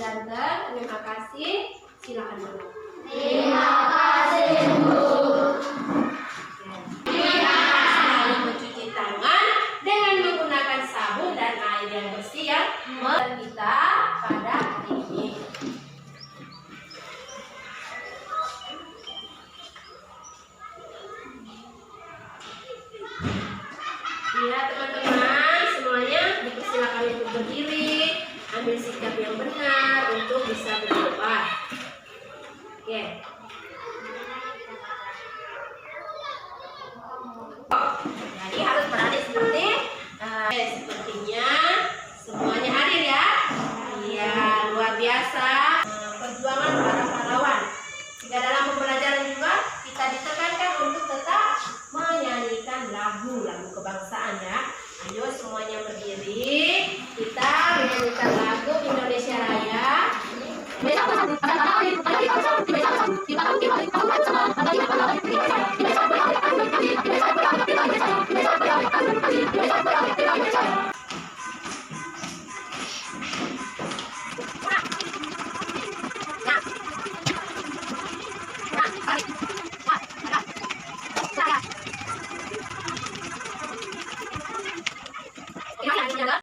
Janten. Terima kasih. Silakan dulu. Terima kasih, Bu. Selalu mencuci tangan dengan menggunakan sabun dan air yang bersih yang kita pada hari ini. Ya teman-teman, semuanya dipersilakan untuk berdiri, ambil sikap yang benar untuk bisa berdoa. Oke. Jadi harus berada sepertinya semuanya hadir ya. Iya, luar biasa. Perjuangan para pahlawan. Jika dalam pembelajaran juga kita ditekankan untuk tetap menyanyikan lagu-lagu kebangsaan ya. Ayo semuanya berdiri. Kita menyanyikan lagu Indonesia Raya.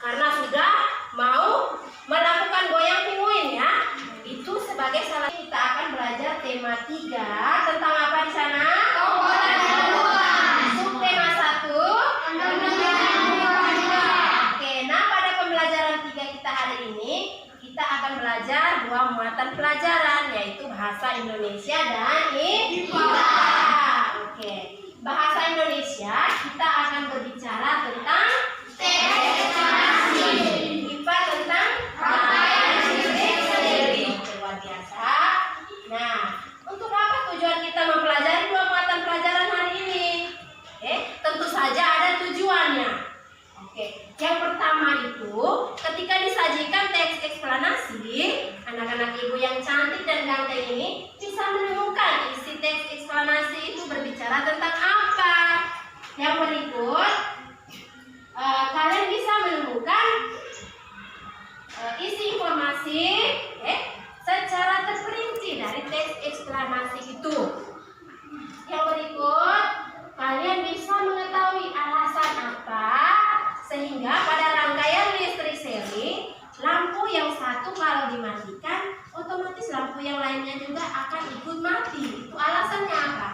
Karena sudah mau melakukan goyang pinguin ya. Itu sebagai salah kita akan belajar tema 3 tentang apa di sana? Subtema 1. Oke, nah pada pembelajaran 3 kita hari ini kita akan belajar 2 muatan pelajaran yaitu bahasa Indonesia dan IPA. Oke, bahasa Indonesia kita akan berbicara tentang IPA tentang luar biasa. Nah, untuk apa tujuan kita mempelajari 2 muatan pelajaran hari ini? Tentu saja ada tujuannya. Yang pertama itu ketika disajikan teks eksplanasi, anak-anak ibu yang cantik dan ganteng ini bisa menemukan isi teks eksplanasi itu berbicara tentang apa. Yang berikut, kalian bisa menemukan isi informasi secara terperinci dari teks eksplanasi itu. Yang berikut, kalian bisa mengetahui alasan apa sehingga pada rangkaian listrik seri lampu yang satu kalau dimatikan otomatis lampu yang lainnya juga akan ikut mati. Itu alasannya apa?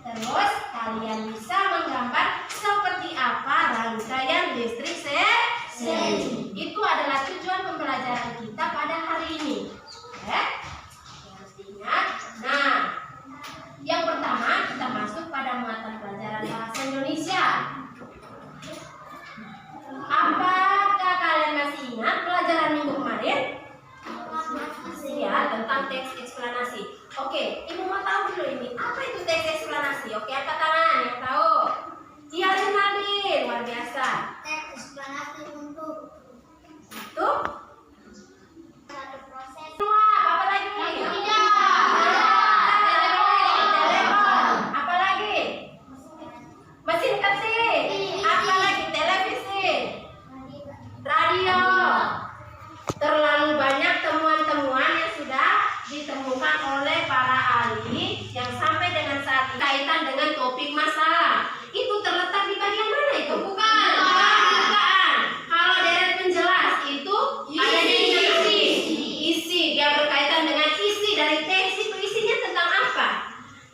Terus kalian bisa menggambar seperti apa rangkaian listrik seri. Itu adalah tujuan pembelajaran kita pada hari ini. Harus diingat. Nah, yang pertama kita masuk pada muatan pelajaran bahasa Indonesia. Apakah kalian masih ingat pelajaran minggu kemarin? Masih ya, tentang teks eksplanasi. Oke, ibu mau tahu dulu ini apa itu teks eksplanasi? Oke, angkat tangan yang tahu. Iya, Rinaldi, luar biasa. Teks eksplanasi untuk Itu satu proses. apa lagi? Telepon. Apa lagi? Mesin ketik. Apa lagi? Televisi. Radio. Terlalu banyak temuan-temuan yang sudah ditemukan oleh para ahli yang sampai dengan saat ini kaitan dengan topik masalah. Itu terletak di bagian mana itu? Bukan. Kalau deret penjelas itu ada di isi. Dia berkaitan dengan isi dari teks itu isinya tentang apa?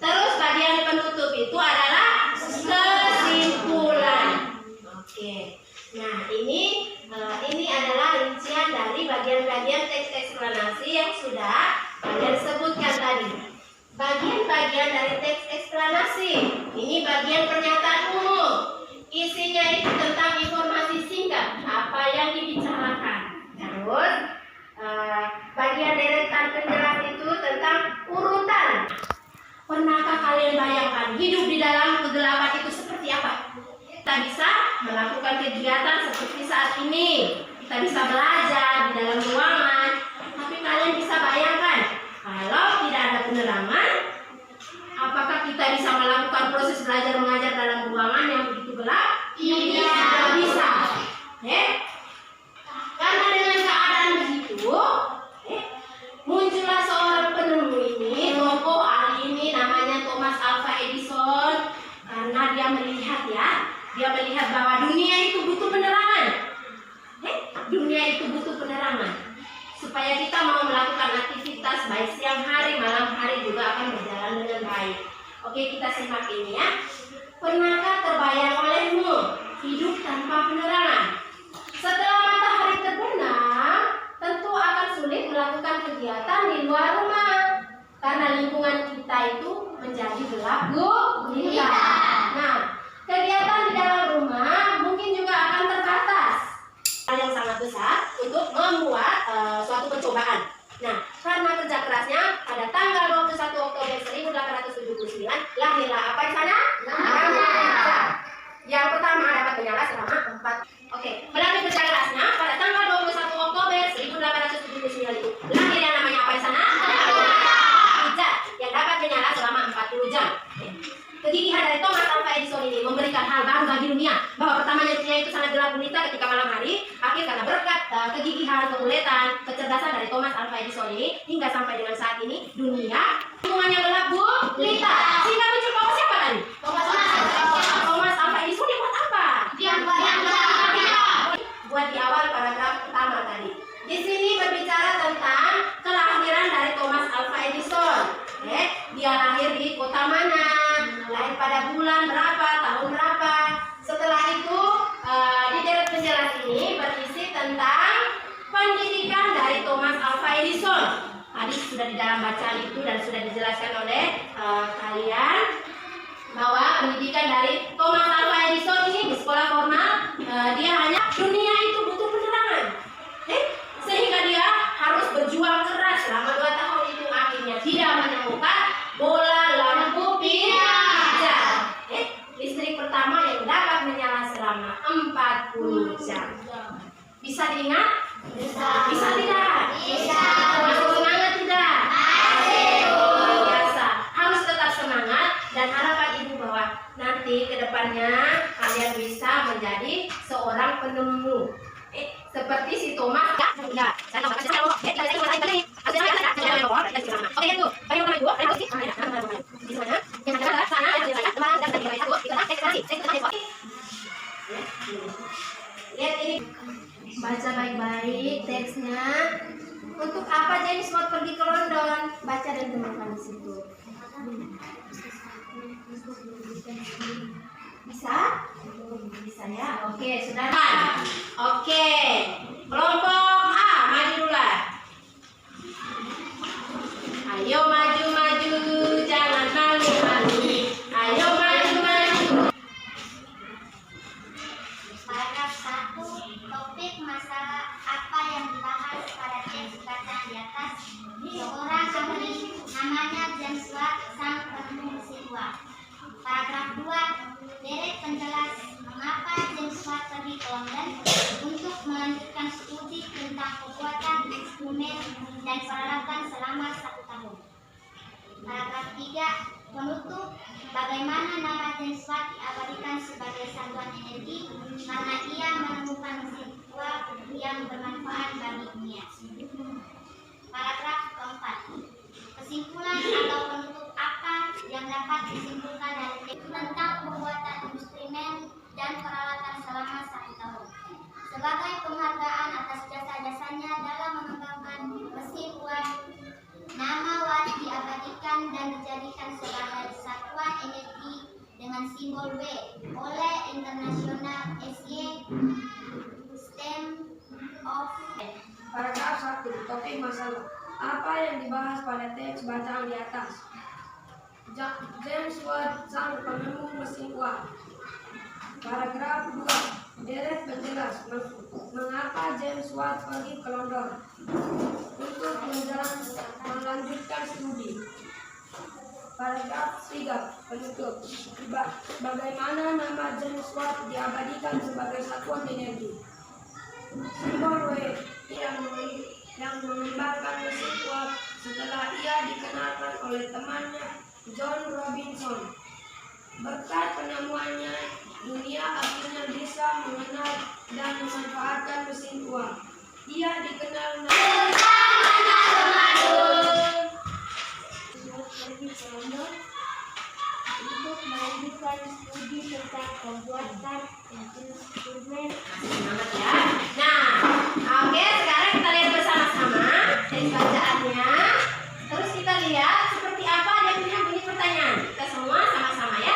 Terus bagian penutup itu adalah kesimpulan. Oke. Nah, ini adalah rincian dari bagian-bagian teks eksplanasi yang sudah kalian sebutkan tadi. Bagian-bagian dari teks eksplanasi. Ini bagian pernyataan umum. Isinya itu tentang informasi singkat, apa yang dibicarakan. Terus bagian deretan penjelas itu tentang urutan. Pernahkah kalian bayangkan hidup di dalam kegelapan itu seperti apa? Kita bisa melakukan kegiatan seperti saat ini. Kita bisa belajar di dalam ruangan. Tapi kalian bisa bayangkan kalau tidak ada penerangan, apakah kita bisa melakukan proses belajar mengajar dalam ruangan yang begitu gelap? Tidak bisa. Karena dengan keadaan begitu, simak ini ya. Pernahkah terbayang olehmu hidup tanpa penerangan? Setelah matahari terbenam, tentu akan sulit melakukan kegiatan di luar rumah karena lingkungan kita itu menjadi gelap gulita. Nah, kegiatan di dalam rumah mungkin juga akan terbatas. Hal yang sangat besar untuk membuat suatu percobaan. Nah, karena kerja kerasnya pada tanggal 21 Oktober 1879 lahirlah apa di sana? Lampu. Yang pertama dapat menyala selama 4. Oke, melalui kerja kerasnya pada tanggal 21 Oktober 1879 itu lahir yang namanya apa di sana? Pijar yang dapat menyala selama 40 jam. Kegigihan dari Thomas Alva Edison ini memberikan hal baru bagi dunia, bahwa pertamanya dunia itu sangat gelap gulita ketika malam hari. Akhir karena berkat kegigihan, keuletan, kecerdasan dari Thomas Alva Edison ini, hingga sampai dengan saat ini dunia lingkungan yang gelap gulita. Sehingga muncul bahwa siapa tadi? Thomas Alva Edison dia buat apa? Buat di awal paragraf pertama tadi. Di sini berbicara tentang kelahiran dari Thomas Alva Edison. Dia lahir di kota mana? Lahir pada bulan berapa? Tahun berapa? Setelah itu di deret penjelas ini berisi tentang pendidikan dari Thomas Alva Edison. Tadi sudah di dalam bacaan itu dan sudah dijelaskan oleh kalian bahwa pendidikan dari Thomas Alva Edison ini di sekolah formal dia hanya dunia itu butuh penerangan, sehingga dia harus berjuang keras selama 2 tahun itu, akhirnya tidak menemukan bola lampu pijar listrik pertama yang dapat menyala selama 40 jam. Bisa diingat? Bisa tidak? Masih semangat tidak? Luar biasa. Harus tetap semangat dan harapan ibu bahwa nanti kedepannya kalian bisa menjadi seorang penemu. Seperti si Thomas. Enggak. Saya tahu saya mau. Oke, itu. Bayu nama ibu. Di sana. Yang ada sana dan lihat ini. Baca baik-baik teksnya. Untuk apa James Watt pergi ke London? Baca dan temukan di situ. Bisa? Bisa ya? Oke, sudah. Oke. Kelompok A, maju dulu lah. Ayo maju-maju, jangan malu-malu. Ayo maju-maju. Paragraf 1. Topik masalah apa yang dibahas pada teks bacaan di atas. Seorang ahli namanya James Watt, sang penemu mesin uap. Paragraf 2. Deret penjelas mengapa James Watt pergi ke London untuk melanjutkan studi tentang pembuatan instrumen dan peralatan selama 1 tahun. Paragraf 3. Penutup. Bagaimana nama James Watt diabadikan sebagai satuan energi karena ia menemukan mesin uap yang bermanfaat bagi dunia. Paragraf keempat. Kesimpulan atau penutup apa yang dapat disimpulkan dari teks tentang pembuatan instrumen dan peralatan selama 1 tahun. Sebagai penghargaan atas jasa-jasanya dalam mengembangkan mesin uap, nama Watt diabadikan dan dijadikan sebagai satuan energi dengan simbol W oleh International SY System of. Paragraf 1. Topik masalah apa yang dibahas pada teks bacaan di atas. James Watt, sang penemu mesin uap. Paragraf 2. Deret penjelas mengapa James Watt pergi ke London untuk melanjutkan studi. Paragraf 3. Penutup. Bagaimana nama James Watt diabadikan sebagai satuan energi. Simbol W yang mengembangkan mesin uap setelah ia dikenalkan oleh temannya John Robinson. Berkat penemuannya, dunia akhirnya bisa mengenal dan memanfaatkan mesin uap. Ia dikenal untuk melanjutkan studi tentang pembuatan instrumen. Semangat ya. Nah, oke, sekarang kita lihat bersama-sama teks bacaannya. Terus kita lihat seperti apa dia punya bunyi pertanyaan. Kita semua sama-sama ya.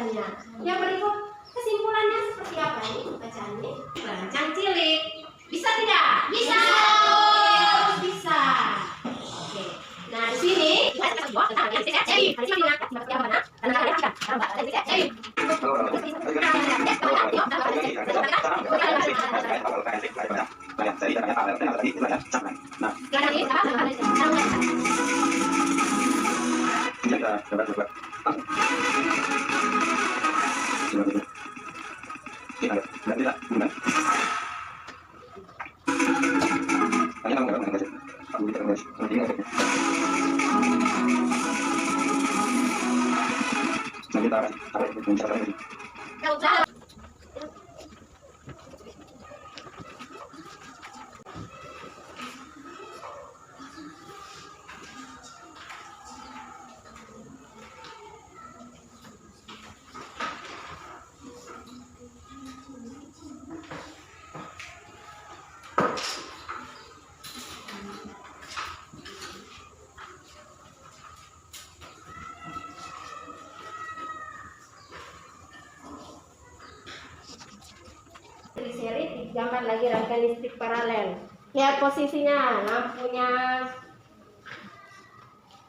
tulisannya. Yang berikut kesimpulannya seperti apa ini bacaannya? Belancang cilik. Bisa tidak? Bisa. Harus bisa. Oke. Nah, di sini seri digambar lagi rangkaian listrik paralel. Lihat posisinya, lampunya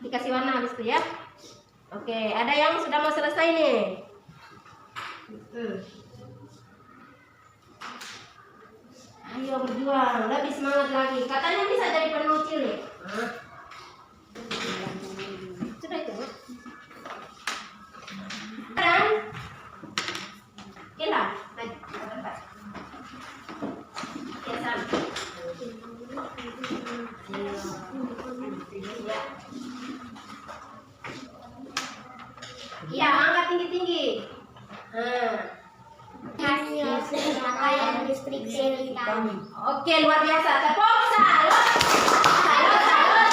dikasih warna habis itu ya. Oke, ada yang sudah mau selesai nih. Ayo berjuang, lebih semangat lagi. Katanya bisa jadi penulis nih. Sudah itu. Sekarang kita maju ke depan. Ya, sama. Ya. Ya, angkat tinggi-tinggi. Hasil rangkaian listrik seri kami. Oke, luar biasa. Tepuk salut. Salut, salut.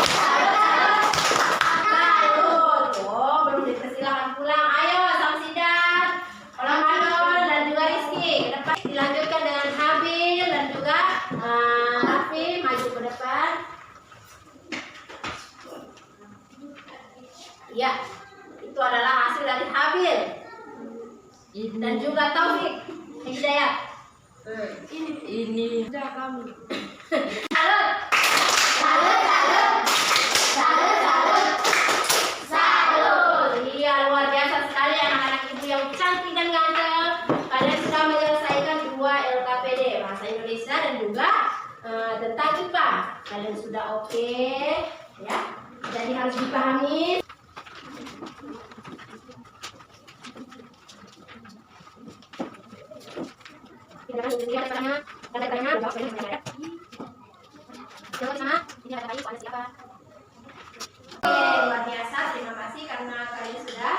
Salut, salut. Salut. Oh, belum dipersilakan pulang. Ayo, Samsidan, Olang Manon, dan juga Rizky. Ke depan dilanjutkan dengan Habil dan juga Raffi maju ke depan. Ya, itu adalah hasil dari Habil dan juga Taufik Hidayat. Ini sudah kami. Salut. Salut, salut. Salut, salut. Salut. Iya, luar biasa sekali anak-anak ibu yang cantik dan ganteng. Kalian sudah menyelesaikan 2 LKPD, bahasa Indonesia dan juga tentang IPA. Kalian sudah oke, ya. Jadi harus dipahami. Lihat caranya, jawab ya. Jawab sana, ini ada kayu, ada siapa? Oke, luar biasa. Terima kasih karena kalian sudah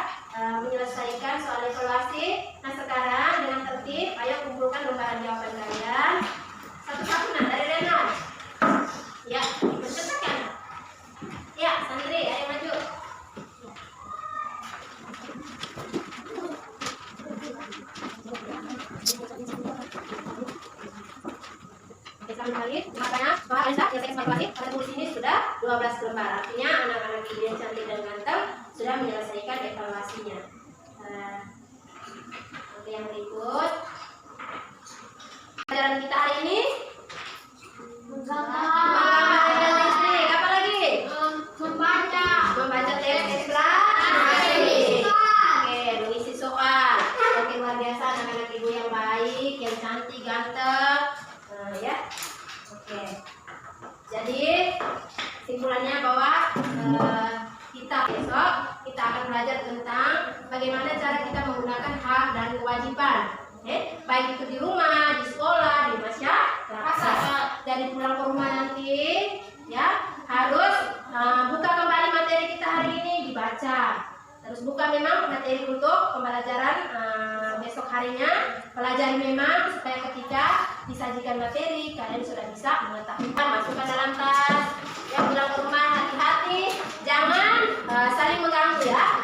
menyelesaikan soal evaluasi. Nah, sekarang dengan tertib, ayo kumpulkan lembaran jawaban kalian. Satu-satu, nah, dari Renan. Ya, dipercepat. Ya, Sandri, ayo maju. Kali makanya Pak Ansa yang saya evaluasi pada tulis ini sudah 12 lembar, artinya anak-anak ibu yang cantik dan ganteng sudah menyelesaikan evaluasinya. Oke, yang berikut pelajaran kita hari ini menggambar listrik. Apa lagi? Membaca teks ekstra. Oke, mengisi soal. Oke, luar biasa anak-anak ibu yang baik, yang cantik, ganteng. Ya. Oke, jadi kesimpulannya bahwa kita besok kita akan belajar tentang bagaimana cara kita menggunakan hak dan kewajiban, baik itu di rumah, di sekolah, di masyarakat. Dari pulang ke rumah nanti, ya harus buka kembali materi kita hari ini, dibaca. Terus buka memang materi untuk pembelajaran besok harinya, pelajari memang supaya ketika disajikan materi kalian sudah bisa mengetahui. Masukkan dalam tas. Yang pulang ke rumah hati-hati, jangan saling mengganggu ya.